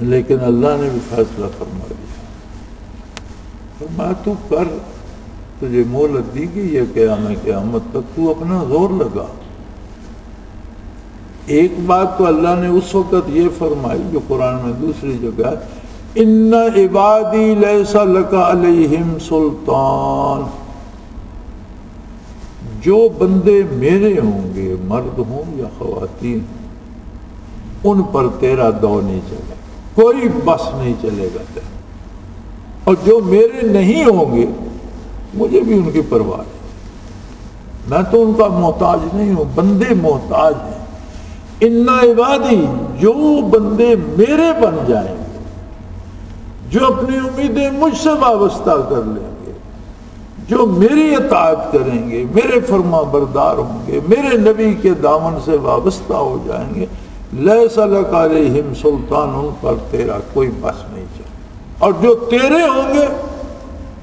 لیکن اللہ نے بھی فیصلہ فرما دیا، فرمایا تو کر، تجھے مہلت دی گئی ہے قیامت تک، تو اپنا زور لگا۔ ایک بات تو اللہ نے اس وقت یہ فرمائی جو قرآن میں دوسری جگہ ہے، ان عبادی لیس لک علیہم سلطان، جو بندے میرے ہوں گے، مرد ہوں یا خواتین، ان پر تیرا دو نہیں چلے، کوئی بس نہیں چلے گا تیرا، اور جو میرے نہیں ہوں گے مجھے بھی ان کی پرواہ ہے، میں تو ان کا محتاج نہیں ہوں، بندے محتاج ہیں۔ ان عبادی، جو بندے میرے بن جائیں گے، جو اپنی امیدیں مجھ سے وابستہ کر لیں گے، جو میری اطاعت کریں گے، میرے فرما بردار ہوں گے، میرے نبی کے دامن سے وابستہ ہو جائیں گے، لیس لک علیہم سلطان، ان پر تیرا کوئی بس نہیں چلے، اور جو تیرے ہوں گے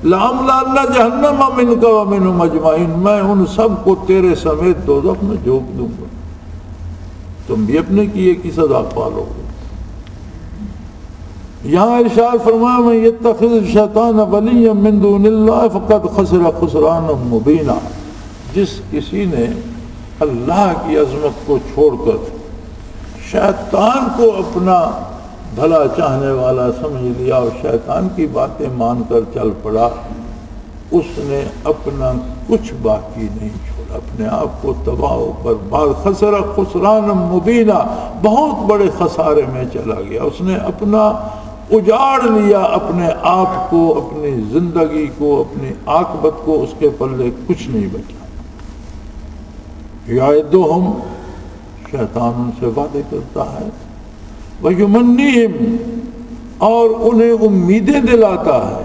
لَأَمْلَأَنَّ جَهَنَّمَ مِنْكَ وَمِنْهُمْ أَجْمَعِينَ، میں ان سب کو تیرے سمیت دوزخ میں جھونک دوں گا، تم بھی اپنے کیے کی سزا پالو گے۔ یہاں ارشاد فرمایا میں یتخذ الشیطان ولیا من دون اللہ فقد خسر خسرانا مبینا، جس کسی نے اللہ کی عظمت کو چھوڑ کر شیطان کو اپنا بھلا چاہنے والا سمجھ لیا اور شیطان کی باتیں مان کر چل پڑا، اس نے اپنا کچھ باقی نہیں چھوڑا، اپنے آپ کو تباہ و برباد، خسر خسرانا مبینا، بہت بڑے خسارے میں چلا گیا، اس نے اپنا اجاڑ لیا اپنے آپ کو، اپنی زندگی کو، اپنی عاقبت کو، اس کے پلے کچھ نہیں بچا۔ یعدہم، شیطان ان سے وعدے کرتا ہے، وَيُمَنِّهِمْ، اور انہیں امیدیں دلاتا ہے،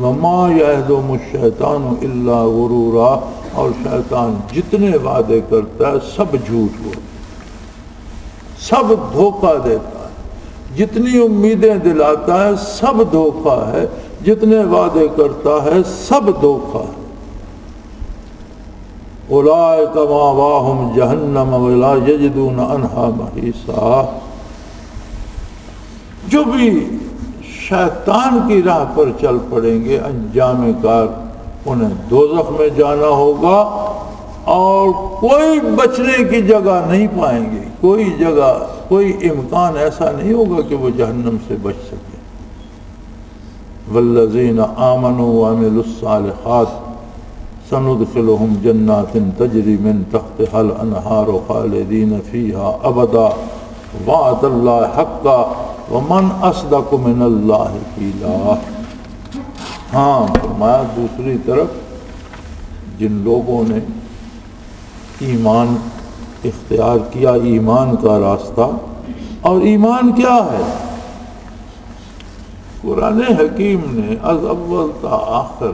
وَمَا يَعِدُهُمُ الشَّيْطَانُ إِلَّا غُرُورًا، اور شیطان جتنے وعدے کرتا ہے سب جھوٹ ہوتے، سب دھوکہ دیتا ہے، جتنی امیدیں دلاتا ہے سب دھوکہ ہے، جتنے وعدے کرتا ہے سب دھوکہ ہے۔ اولئک مأواہم جہنم ولا یجدون عنہا محیصا، جو بھی شیطان کی راہ پر چل پڑیں گے انجام کار انہیں دوزخ میں جانا ہوگا، اور کوئی بچنے کی جگہ نہیں پائیں گے، کوئی جگہ، کوئی امکان ایسا نہیں ہوگا کہ وہ جہنم سے بچ سکے۔ والذین آمنوا وعملوا الصالحات، سندخلهم جنات تجری من تحتها الانہار خالدین فیہا ابدا وعد اللہ حقا ومن اصدق من اللہ قیلا۔ ہاں فرمایا دوسری طرف جن لوگوں نے ایمان اختیار کیا، ایمان کا راستہ، اور ایمان کیا ہے؟ قرآن حکیم نے از اول تا آخر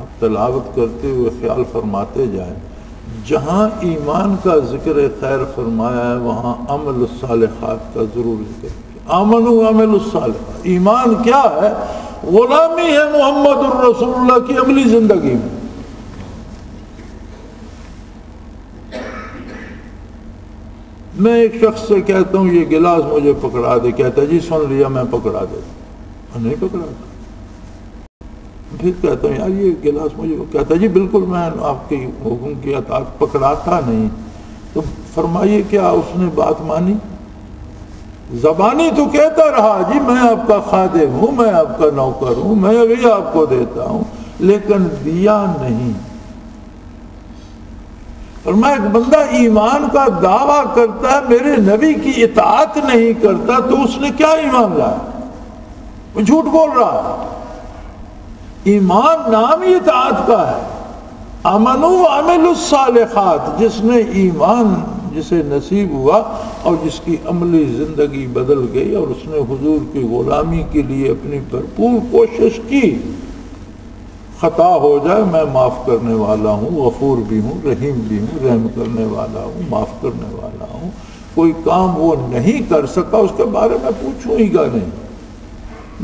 آپ تلاوت کرتے ہوئے خیال فرماتے جائیں، جہاں ایمان کا ذکر خیر فرمایا ہے وہاں عمل الصالحات کا ضرور ذکر کیا۔ آمنوا عمل الصالحات، ایمان کیا ہے؟ غلامی ہے محمد الرسول اللہ کی عملی زندگی میں۔ میں ایک شخص سے کہتا ہوں یہ گلاس مجھے پکڑا دے، کہتا ہے جی سن لیا میں پکڑا دیتا، نہیں پکڑاتا۔ پھر کہتا ہوں یار یہ گلاس مجھے، کہتا ہے جی بالکل میں آپ کی حکم کی اطاعت، پکڑاتا نہیں۔ تو فرمائیے کیا اس نے بات مانی؟ زبانی تو کہتا رہا جی میں آپ کا خادم ہوں، میں آپ کا نوکر ہوں، میں ابھی آپ کو دیتا ہوں، لیکن دیا نہیں۔ فرمایا ایک بندہ ایمان کا دعویٰ کرتا ہے میرے نبی کی اطاعت نہیں کرتا تو اس نے کیا ایمان لایا؟ وہ جھوٹ بول رہا ہے۔ ایمان نام ہی اطاعت کا ہے۔ آمنوا وعملوا الصالحات، جس نے ایمان جسے نصیب ہوا اور جس کی عملی زندگی بدل گئی اور اس نے حضور کی غلامی کے لیے اپنی بھرپور کوشش کی، خطا ہو جائے میں معاف کرنے والا ہوں، غفور بھی ہوں، رحیم بھی ہوں، رحم کرنے والا ہوں، معاف کرنے والا ہوں۔ کوئی کام وہ نہیں کر سکا اس کے بارے میں پوچھوں ہی گا نہیں۔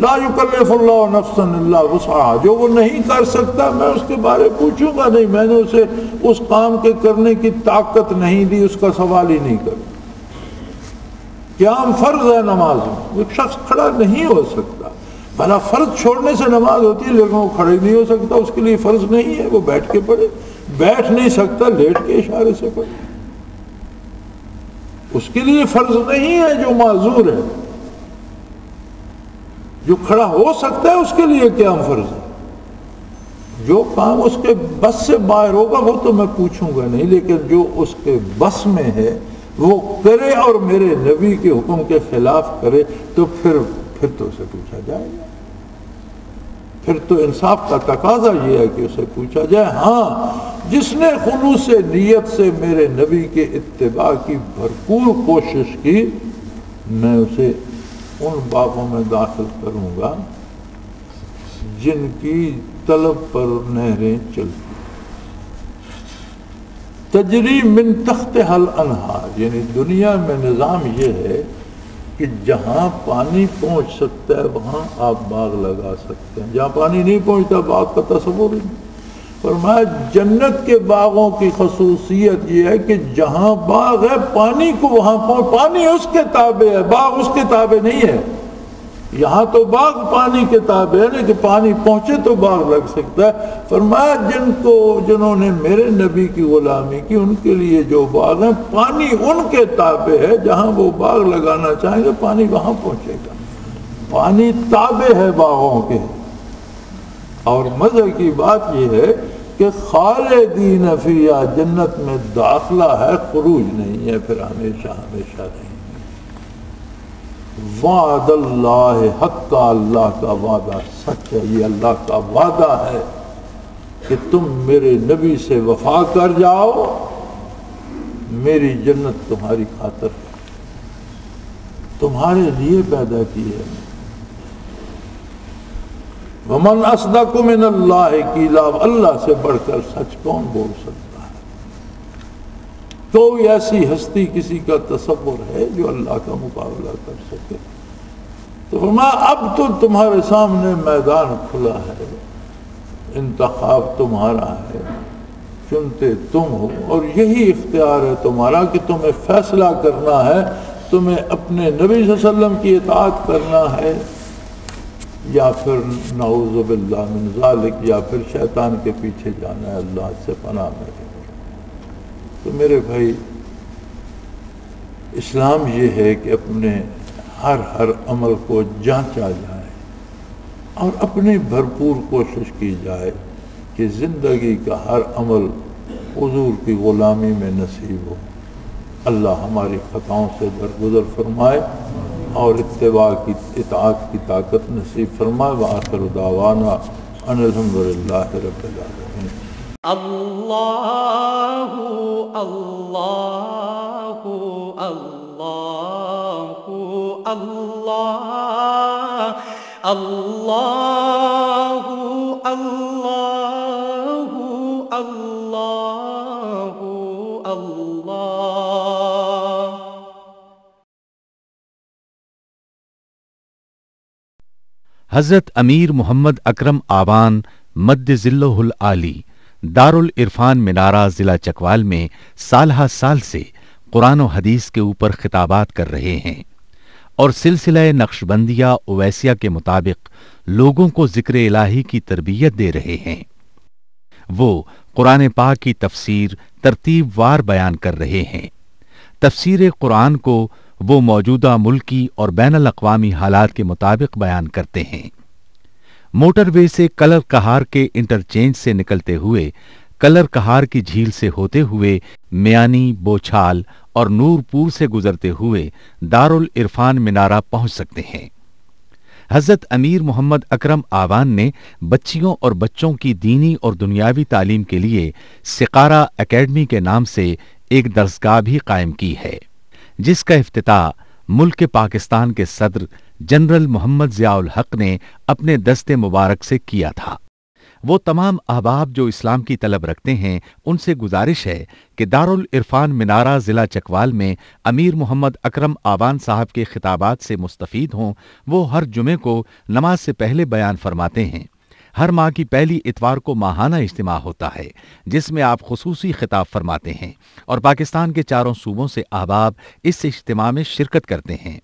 لا یکلف اللہ نفسا الا وسعہا، جو وہ نہیں کر سکتا میں اس کے بارے پوچھوں گا نہیں، میں نے اسے اس کام کے کرنے کی طاقت نہیں دی، اس کا سوال ہی نہیں کروں۔ قیام فرض ہے نماز میں، ایک شخص کھڑا نہیں ہو سکتا، بھلا فرض چھوڑنے سے نماز ہوتی ہے لیکن وہ کھڑے نہیں ہو سکتا، اس کے لیے فرض نہیں ہے، وہ بیٹھ کے پڑھے، بیٹھ نہیں سکتا لیٹ کے اشارے سے پڑھے، اس کے لیے فرض نہیں ہے جو معذور ہے۔ جو کھڑا ہو سکتا ہے اس کے لیے قیام فرض ہے۔ جو کام اس کے بس سے باہر ہوگا وہ تو میں پوچھوں گا نہیں، لیکن جو اس کے بس میں ہے وہ کرے اور میرے نبی کے حکم کے خلاف کرے تو پھر تو اسے پوچھا جائے گا۔ پھر تو انصاف کا تقاضا یہ ہے کہ اسے پوچھا جائے۔ ہاں جس نے خلوص نیت سے میرے نبی کے اتباع کی بھرپور کوشش کی، میں اسے ان باغوں میں داخل کروں گا جن کی طلب پر نہریں چلتی، تجری من تحتها الانہار، یعنی دنیا میں نظام یہ ہے کہ جہاں پانی پہنچ سکتا ہے وہاں آپ باغ لگا سکتے ہیں، جہاں پانی نہیں پہنچتا باغ کا تصور ہی نہیں۔ فرمایا جنت کے باغوں کی خصوصیت یہ ہے کہ جہاں باغ ہے پانی کو وہاں پانی اس کے تابع ہے، باغ اس کے تابع نہیں ہے۔ یہاں تو باغ پانی کے تابع ہے کہ پانی پہنچے تو باغ لگ سکتا ہے۔ فرمایا جنہوں نے میرے نبی کی غلامی کی ان کے لیے جو باغ ہیں پانی ان کے تابع ہے، جہاں وہ باغ لگانا چاہیں گے پانی وہاں پہنچے گا، پانی تابع ہے باغوں کے۔ اور مزے کی بات یہ ہے کہ خالدین فیہا، جنت میں داخلہ ہے، خروج نہیں ہے، پھر ہمیشہ ہمیشہ نہیں۔ وعد اللہ حق، اللہ کا وعدہ سچ ہے، یہ اللہ کا وعدہ ہے کہ تم میرے نبی سے وفا کر جاؤ، میری جنت تمہاری خاطر تمہارے لیے پیدا کی ہے۔ ومن اصدق من اللہ قیلا، اللہ سے بڑھ کر سچ کون بول سکتا ہے؟ کوئی ایسی ہستی کسی کا تصور ہے جو اللہ کا مقابلہ کر سکے؟ تو فرمایا اب تو تمہارے سامنے میدان کھلا ہے، انتخاب تمہارا ہے، چنتے تم ہو، اور یہی اختیار ہے تمہارا کہ تمہیں فیصلہ کرنا ہے، تمہیں اپنے نبی صلی اللہ علیہ وسلم کی اطاعت کرنا ہے یا پھر نعوذ باللہ من ذالک، یا پھر شیطان کے پیچھے جانا ہے، اللہ سے پناہ میں۔ تو میرے بھائی اسلام یہ ہے کہ اپنے ہر عمل کو جانچا جائے اور اپنی بھرپور کوشش کی جائے کہ زندگی کا ہر عمل حضور کی غلامی میں نصیب ہو۔ اللہ ہماری خطاؤں سے درگزر فرمائے اور اتباع کی اطاعت کی طاقت نصیب فرمائے۔ وآخر دعوانا ان الحمدللہ رب العالمین۔ اللہ اللہ اللہ اللہ اللہ اللہ اللہ اللہ۔ حضرت امیر محمد اکرم آوان مد ذلہ العالی دارالعرفان منارہ ضلع چکوال میں سالہ سال سے قرآن و حدیث کے اوپر خطابات کر رہے ہیں اور سلسلہ نقشبندیہ اویسیہ کے مطابق لوگوں کو ذکر الہی کی تربیت دے رہے ہیں۔ وہ قرآن پاک کی تفسیر ترتیب وار بیان کر رہے ہیں۔ تفسیر قرآن کو وہ موجودہ ملکی اور بین الاقوامی حالات کے مطابق بیان کرتے ہیں۔ موٹر وے سے کلر کہار کے انٹرچینج سے نکلتے ہوئے کلر کہار کی جھیل سے ہوتے ہوئے میانی، بوچھال اور نورپور سے گزرتے ہوئے دارالعرفان منارہ پہنچ سکتے ہیں۔ حضرت امیر محمد اکرم آوان نے بچیوں اور بچوں کی دینی اور دنیاوی تعلیم کے لیے سقارہ اکیڈمی کے نام سے ایک درسگاہ بھی قائم کی ہے، جس کا افتتاح ملک پاکستان کے صدر جنرل محمد ضیاء الحق نے اپنے دست مبارک سے کیا تھا۔ وہ تمام احباب جو اسلام کی طلب رکھتے ہیں ان سے گزارش ہے کہ دارالعرفان منارہ ضلع چکوال میں امیر محمد اکرم آوان صاحب کے خطابات سے مستفید ہوں۔ وہ ہر جمعے کو نماز سے پہلے بیان فرماتے ہیں۔ ہر ماہ کی پہلی اتوار کو ماہانہ اجتماع ہوتا ہے جس میں آپ خصوصی خطاب فرماتے ہیں اور پاکستان کے چاروں صوبوں سے احباب اس اجتماع میں شرکت کرتے ہیں۔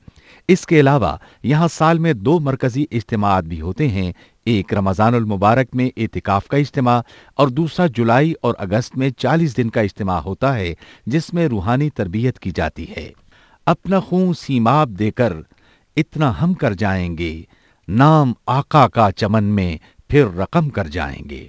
اس کے علاوہ یہاں سال میں 2 مرکزی اجتماعات بھی ہوتے ہیں، ایک رمضان المبارک میں اعتکاف کا اجتماع اور دوسرا جولائی اور اگست میں 40 دن کا اجتماع ہوتا ہے جس میں روحانی تربیت کی جاتی ہے۔ اپنا خون سیماب دے کر اتنا ہم کر جائیں گے، نام آقا کا چمن میں پھر رقم کر جائیں گے۔